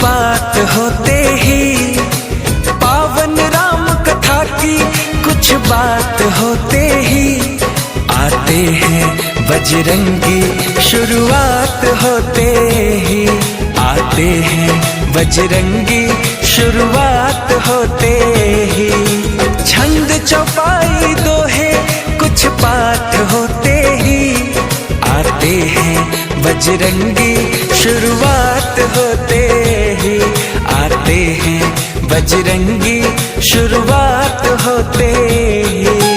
बात होते ही, पावन राम कथा की कुछ बात होते ही, आते हैं बजरंगी शुरुआत होते ही, आते हैं बजरंगी शुरुआत होते ही। छंद चौपाई दोहे कुछ पाठ होते ही, आते हैं बजरंगी शुरुआत होते ही, आते हैं बजरंगी शुरुआत होते ही।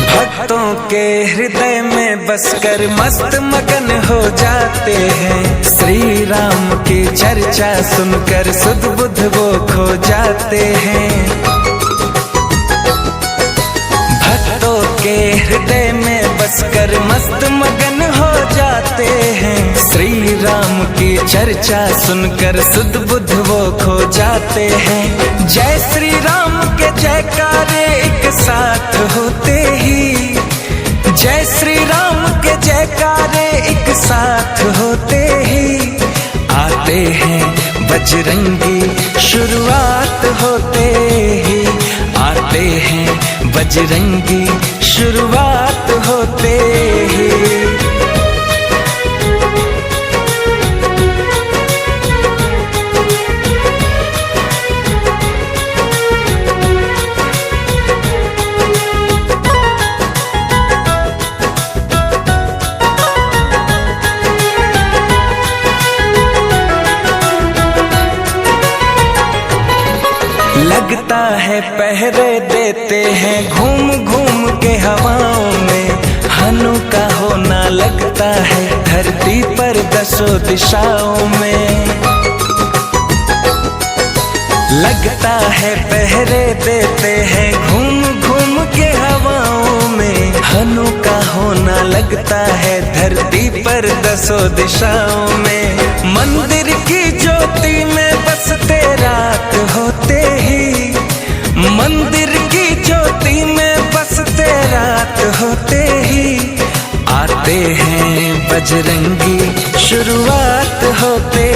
भक्तों के हृदय में बसकर मस्त मगन हो जाते हैं, श्री राम की चर्चा सुनकर सुध बुध वो खो जाते हैं। भक्तों के हृदय में बसकर मस्त मगन हो जाते हैं, श्री राम की चर्चा सुनकर सुध बुध वो खो जाते हैं। जय श्री राम के जयकारे एक साथ होते ही, जय श्री राम के जयकारे एक साथ होते ही, आते हैं बजरंगी शुरुआत होते ही, आते हैं बजरंगी शुरुआत होते ही। लगता है पहरे देते हैं घूम घूम के हवाओं में, हनु का होना लगता है धरती पर दसों दिशाओं में। लगता है पहरे देते हैं घूम घूम के हवाओं में, हनु का होना लगता है धरती पर दसों दिशाओं में। मंदिर की ज्योति में बसते रात होते ही, मंदिर की ज्योति में बसते रात होते ही, आते हैं बजरंगी शुरुआत होते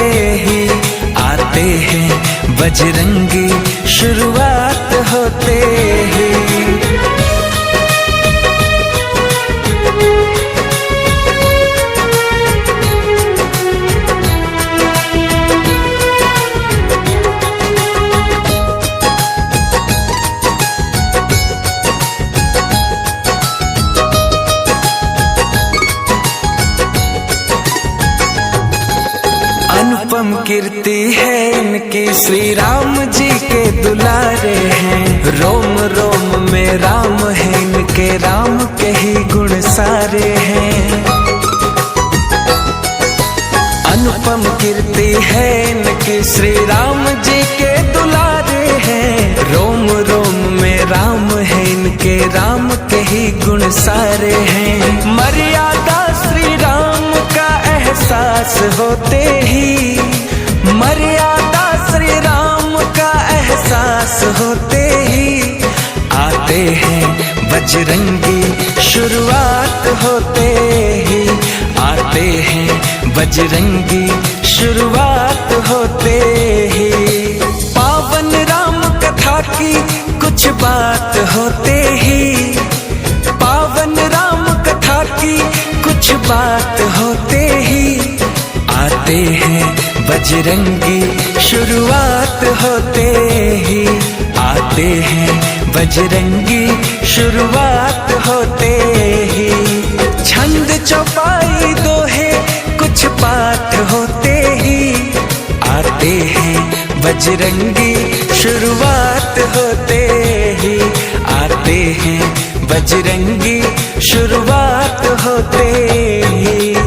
ही, आते हैं बजरंगी शुरुआत होते ही। अनुपम कीर्ति है इनकी, श्री राम जी के दुलारे हैं, रोम रोम में राम है इनके, राम के ही गुण सारे हैं। अनुपम कीर्ति है इनकी, श्री राम जी के दुलारे हैं, रोम रोम में राम है इनके, राम के ही गुण सारे हैं। मर्यादा श्री राम का एहसास होते ही, मर्यादा श्री राम का एहसास होते ही, आते हैं बजरंगी शुरुआत होते ही, आते हैं बजरंगी शुरुआत होते ही। पावन राम कथा की कुछ बात होते ही, पावन राम कथा की कुछ बात होते ही, आते हैं बजरंगी शुरुआत होते ही, आते हैं बजरंगी शुरुआत होते ही। छंद चौपाई दोहे कुछ पाठ होते ही, आते हैं बजरंगी शुरुआत होते ही, आते हैं बजरंगी शुरुआत होते ही।